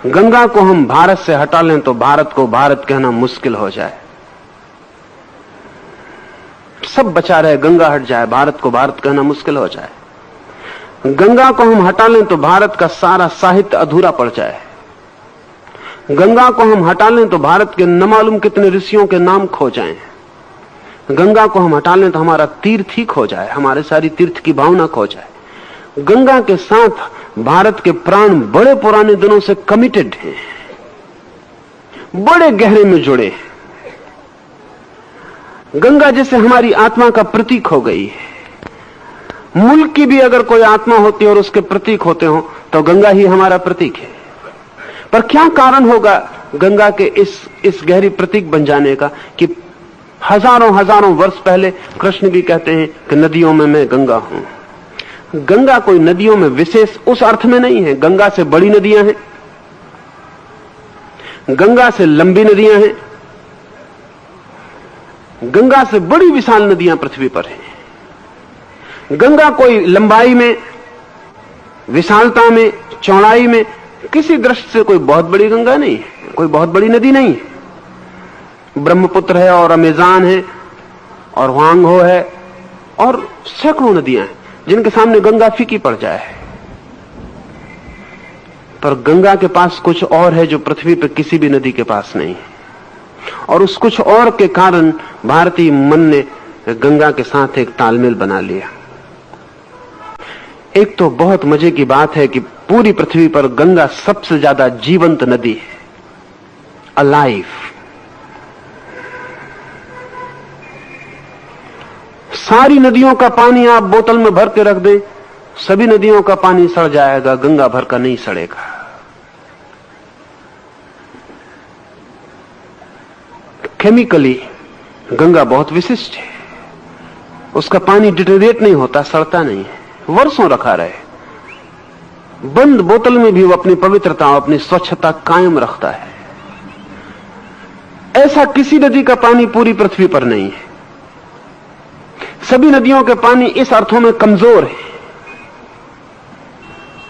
गंगा को हम भारत से हटा लें तो भारत को भारत कहना मुश्किल हो जाए। सब बचा रहे, गंगा हट जाए, भारत को भारत कहना मुश्किल हो जाए। गंगा को हम हटा लें तो भारत का सारा साहित्य अधूरा पड़ जाए। गंगा को हम हटा लें तो भारत के न मालूम कितने ऋषियों के नाम खो जाएं। गंगा को हम हटा लें तो हमारा तीर्थ ही खो जाए, हमारे सारी तीर्थ की भावना खो जाए। गंगा के साथ भारत के प्राण बड़े पुराने दिनों से कमिटेड हैं, बड़े गहरे में जुड़े हैं। गंगा जैसे हमारी आत्मा का प्रतीक हो गई है। मुल्क की भी अगर कोई आत्मा होती और उसके प्रतीक होते हो तो गंगा ही हमारा प्रतीक है। पर क्या कारण होगा गंगा के इस गहरी प्रतीक बन जाने का कि हजारों वर्ष पहले कृष्ण भी कहते हैं कि नदियों में मैं गंगा हूं। गंगा कोई नदियों में विशेष उस अर्थ में नहीं है। गंगा से बड़ी नदियां हैं, गंगा से लंबी नदियां हैं, गंगा से बड़ी विशाल नदियां पृथ्वी पर हैं। गंगा कोई लंबाई में, विशालता में, चौड़ाई में किसी दृष्टि से कोई बहुत बड़ी गंगा नहीं है, कोई बहुत बड़ी नदी नहीं है। ब्रह्मपुत्र है और अमेज़न है और वांगहो है और सैकड़ों नदियां हैं जिनके सामने गंगा फीकी पड़ जाए। पर गंगा के पास कुछ और है जो पृथ्वी पर किसी भी नदी के पास नहीं है, और उस कुछ और के कारण भारतीय मन ने गंगा के साथ एक तालमेल बना लिया। एक तो बहुत मजे की बात है कि पूरी पृथ्वी पर गंगा सबसे ज्यादा जीवंत नदी है, अलाइव। सारी नदियों का पानी आप बोतल में भर के रख दें, सभी नदियों का पानी सड़ जाएगा, गंगा भर का नहीं सड़ेगा। केमिकली गंगा बहुत विशिष्ट है। उसका पानी डिटेरिएट नहीं होता, सड़ता नहीं है, वर्षों रखा रहे। बंद बोतल में भी वो अपनी पवित्रता और अपनी स्वच्छता कायम रखता है। ऐसा किसी नदी का पानी पूरी पृथ्वी पर नहीं है। सभी नदियों के पानी इस अर्थों में कमजोर है।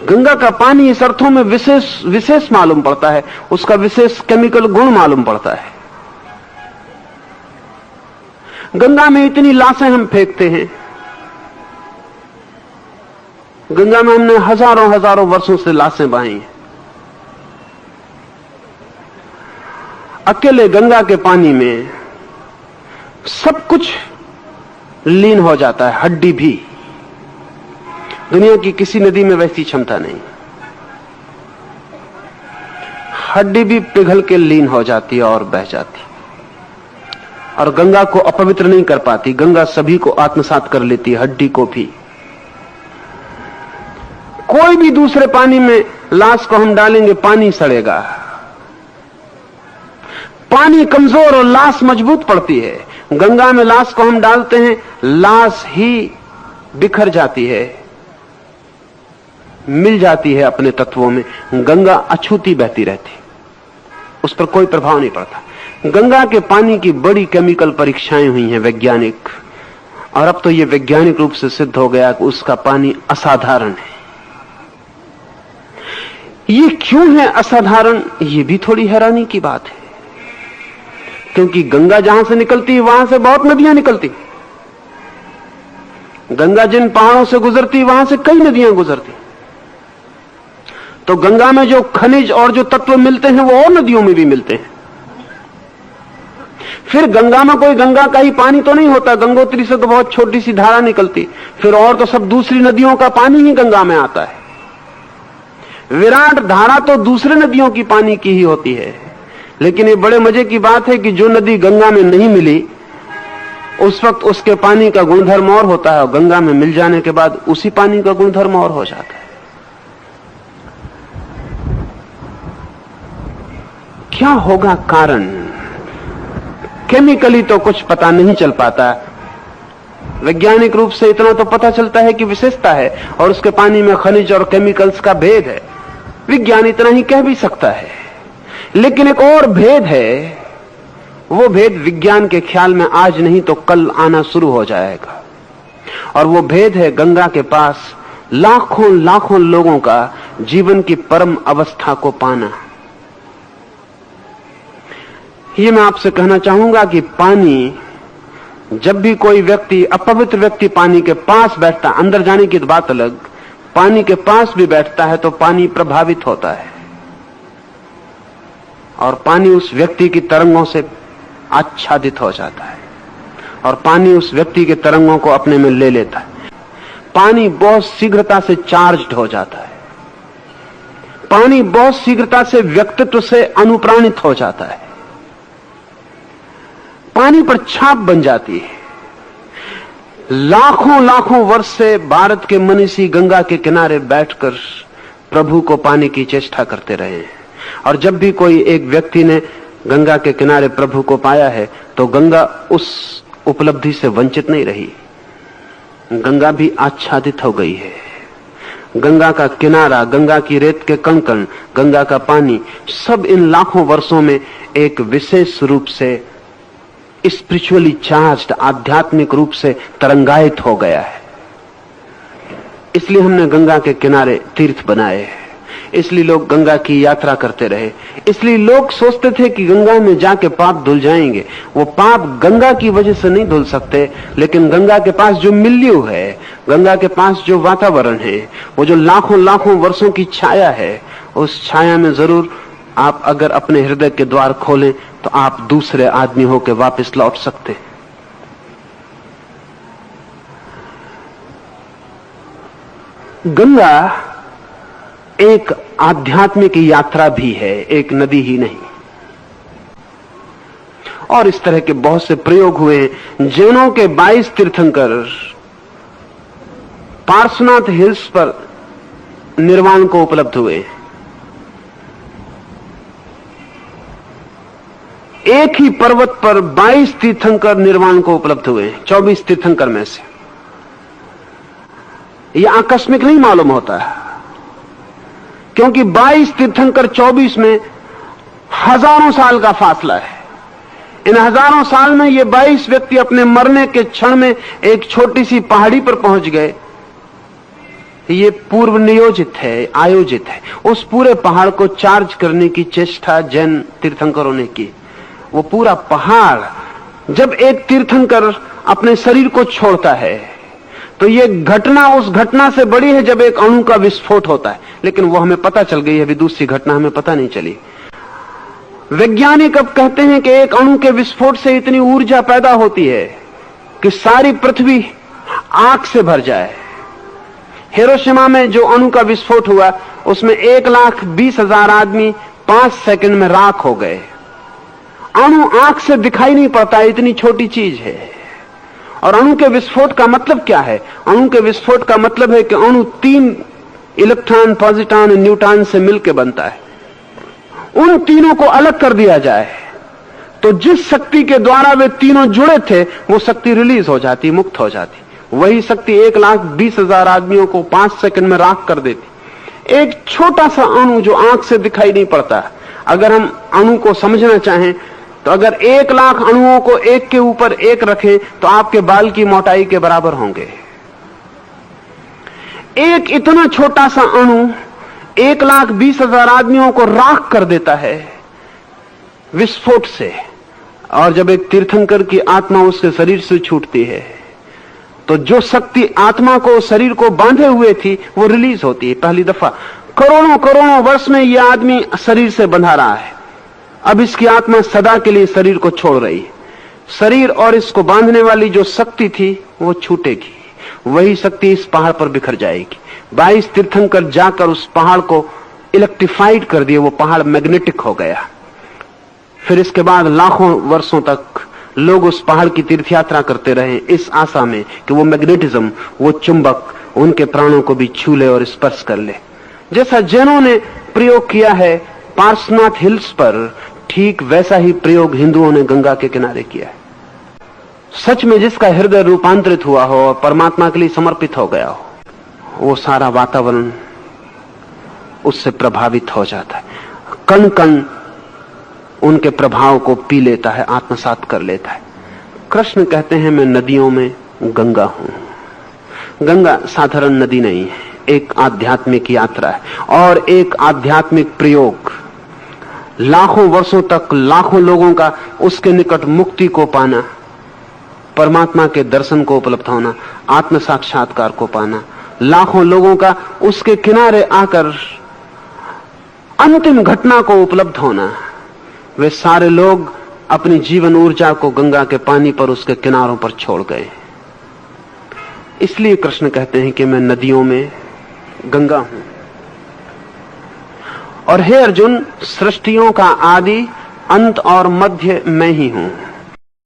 गंगा का पानी इस अर्थों में विशेष मालूम पड़ता है, उसका विशेष केमिकल गुण मालूम पड़ता है। गंगा में इतनी लाशें हम फेंकते हैं, गंगा में हमने हजारों वर्षों से लाशें बहाई हैं। अकेले गंगा के पानी में सब कुछ लीन हो जाता है, हड्डी भी। दुनिया की किसी नदी में वैसी क्षमता नहीं। हड्डी भी पिघल के लीन हो जाती है और बह जाती है, और गंगा को अपवित्र नहीं कर पाती। गंगा सभी को आत्मसात कर लेती है, हड्डी को भी। कोई भी दूसरे पानी में लाश को हम डालेंगे, पानी सड़ेगा। पानी कमजोर और लाश मजबूत पड़ती है। गंगा में लाश को हम डालते हैं, लाश ही बिखर जाती है, मिल जाती है अपने तत्वों में। गंगा अछूती बहती रहती, उस पर कोई प्रभाव नहीं पड़ता। गंगा के पानी की बड़ी केमिकल परीक्षाएं हुई हैं वैज्ञानिक, और अब तो यह वैज्ञानिक रूप से सिद्ध हो गया कि उसका पानी असाधारण है। ये क्यों है असाधारण, ये भी थोड़ी हैरानी की बात है, क्योंकि गंगा जहां से निकलती है वहां से बहुत नदियां निकलती। गंगा जिन पहाड़ों से गुजरती है वहां से कई नदियां गुजरती। तो गंगा में जो खनिज और जो तत्व मिलते हैं वो और नदियों में भी मिलते हैं। फिर गंगा में कोई गंगा का ही पानी तो नहीं होता, गंगोत्री से तो बहुत छोटी सी धारा निकलती, फिर और तो सब दूसरी नदियों का पानी ही गंगा में आता है। विराट धारा तो दूसरे नदियों की पानी की ही होती है। लेकिन ये बड़े मजे की बात है कि जो नदी गंगा में नहीं मिली उस वक्त उसके पानी का गुणधर्म और होता है, और गंगा में मिल जाने के बाद उसी पानी का गुणधर्म और हो जाता है। क्या होगा कारण? केमिकली तो कुछ पता नहीं चल पाता, वैज्ञानिक रूप से इतना तो पता चलता है कि विशेषता है और उसके पानी में खनिज और केमिकल्स का भेद है। विज्ञान इतना ही कह भी सकता है। लेकिन एक और भेद है, वो भेद विज्ञान के ख्याल में आज नहीं तो कल आना शुरू हो जाएगा, और वो भेद है गंगा के पास लाखों लोगों का जीवन की परम अवस्था को पाना, ये मैं आपसे कहना चाहूंगा कि पानी, जब भी कोई व्यक्ति, अपवित्र व्यक्ति पानी के पास बैठता, अंदर जाने की बात अलग, पानी के पास भी बैठता है तो पानी प्रभावित होता है और पानी उस व्यक्ति की तरंगों से आच्छादित हो जाता है और पानी उस व्यक्ति के तरंगों को अपने में ले लेता है। पानी बहुत शीघ्रता से चार्ज्ड हो जाता है। पानी बहुत शीघ्रता से व्यक्तित्व से अनुप्राणित हो जाता है। पानी पर छाप बन जाती है। लाखों लाखों वर्ष से भारत के मनीषी गंगा के किनारे बैठकर प्रभु को पाने की चेष्टा करते रहे हैं और जब भी कोई एक व्यक्ति ने गंगा के किनारे प्रभु को पाया है तो गंगा उस उपलब्धि से वंचित नहीं रही। गंगा भी आच्छादित हो गई है। गंगा का किनारा, गंगा की रेत के कण-कण, गंगा का पानी, सब इन लाखों वर्षों में एक विशेष रूप से स्पिरिचुअली चार्ज्ड, आध्यात्मिक रूप से तरंगायित हो गया है। इसलिए हमने गंगा के किनारे तीर्थ बनाए हैं। इसलिए लोग गंगा की यात्रा करते रहे। इसलिए लोग सोचते थे कि गंगा में जाके पाप धुल जाएंगे। वो पाप गंगा की वजह से नहीं धुल सकते, लेकिन गंगा के पास जो मिल्यू है, गंगा के पास जो वातावरण है, वो जो लाखों लाखों वर्षों की छाया है, उस छाया में जरूर आप अगर अपने हृदय के द्वार खोलें तो आप दूसरे आदमी होकर वापस लौट सकते। गंगा एक आध्यात्मिक यात्रा भी है, एक नदी ही नहीं। और इस तरह के बहुत से प्रयोग हुए हैं। जैनों के 22 तीर्थंकर पार्श्वनाथ हिल्स पर निर्वाण को उपलब्ध हुए। एक ही पर्वत पर 22 तीर्थंकर निर्वाण को उपलब्ध हुए, 24 तीर्थंकर में से। यह आकस्मिक नहीं मालूम होता है, क्योंकि 22 तीर्थंकर 24 में हजारों साल का फासला है। इन हजारों साल में ये 22 व्यक्ति अपने मरने के क्षण में एक छोटी सी पहाड़ी पर पहुंच गए। ये पूर्व नियोजित है, आयोजित है। उस पूरे पहाड़ को चार्ज करने की चेष्टा जैन तीर्थंकरों ने की। वो पूरा पहाड़, जब एक तीर्थंकर अपने शरीर को छोड़ता है तो ये घटना उस घटना से बड़ी है जब एक अणु का विस्फोट होता है, लेकिन वो हमें पता चल गई है। अभी दूसरी घटना हमें पता नहीं चली। वैज्ञानिक अब कहते हैं कि एक अणु के विस्फोट से इतनी ऊर्जा पैदा होती है कि सारी पृथ्वी आग से भर जाए। हिरोशिमा में जो अणु का विस्फोट हुआ उसमें 1,20,000 आदमी 5 सेकंड में राख हो गए। अणु आंख से दिखाई नहीं पड़ता, इतनी छोटी चीज है। और अणु के विस्फोट का मतलब क्या है? अणु के विस्फोट का मतलब है कि अणु 3 इलेक्ट्रॉन, पॉजिट्रॉन, न्यूट्रॉन से मिलकर बनता है। उन तीनों को अलग कर दिया जाए तो जिस शक्ति के द्वारा वे तीनों जुड़े थे वो शक्ति रिलीज हो जाती, मुक्त हो जाती। वही शक्ति 1,20,000 आदमियों को 5 सेकंड में राख कर देती। एक छोटा सा अणु जो आंख से दिखाई नहीं पड़ता, अगर हम अणु को समझना चाहें तो अगर 1,00,000 अणुओं को एक के ऊपर एक रखें तो आपके बाल की मोटाई के बराबर होंगे। एक इतना छोटा सा अणु 1,20,000 आदमियों को राख कर देता है विस्फोट से। और जब एक तीर्थंकर की आत्मा उसके शरीर से छूटती है तो जो शक्ति आत्मा को, शरीर को बांधे हुए थी, वो रिलीज होती है पहली दफा। करोड़ों करोड़ों वर्ष में यह आदमी शरीर से बंधा रहा है। अब इसकी आत्मा सदा के लिए शरीर को छोड़ रही है। शरीर और इसको बांधने वाली जो शक्ति थी वो छूटेगी। वही शक्ति इस पहाड़ पर बिखर जाएगी। 22 तीर्थंकर जाकर उस पहाड़ को इलेक्ट्रिफाइड कर दिए। वो पहाड़ मैग्नेटिक हो गया। फिर इसके बाद लाखों वर्षों तक लोग उस पहाड़ की तीर्थयात्रा करते रहे इस आशा में कि वो मैग्नेटिज्म, वो चुंबक उनके प्राणों को भी छू ले और स्पर्श कर ले। जैसा जैनों ने प्रयोग किया है पार्श्वनाथ हिल्स पर, ठीक वैसा ही प्रयोग हिंदुओं ने गंगा के किनारे किया है। सच में जिसका हृदय रूपांतरित हुआ हो और परमात्मा के लिए समर्पित हो गया हो, वो सारा वातावरण उससे प्रभावित हो जाता है। कण कण उनके प्रभाव को पी लेता है, आत्मसात कर लेता है। कृष्ण कहते हैं मैं नदियों में गंगा हूं। गंगा साधारण नदी नहीं है, एक आध्यात्मिक यात्रा है और एक आध्यात्मिक प्रयोग। लाखों वर्षों तक लाखों लोगों का उसके निकट मुक्ति को पाना, परमात्मा के दर्शन को उपलब्ध होना, आत्म साक्षात्कार को पाना, लाखों लोगों का उसके किनारे आकर अंतिम घटना को उपलब्ध होना, वे सारे लोग अपनी जीवन ऊर्जा को गंगा के पानी पर उसके किनारों पर छोड़ गए। इसलिए कृष्ण कहते हैं कि मैं नदियों में गंगा हूं। और हे अर्जुन, सृष्टियों का आदि, अंत और मध्य मैं ही हूं।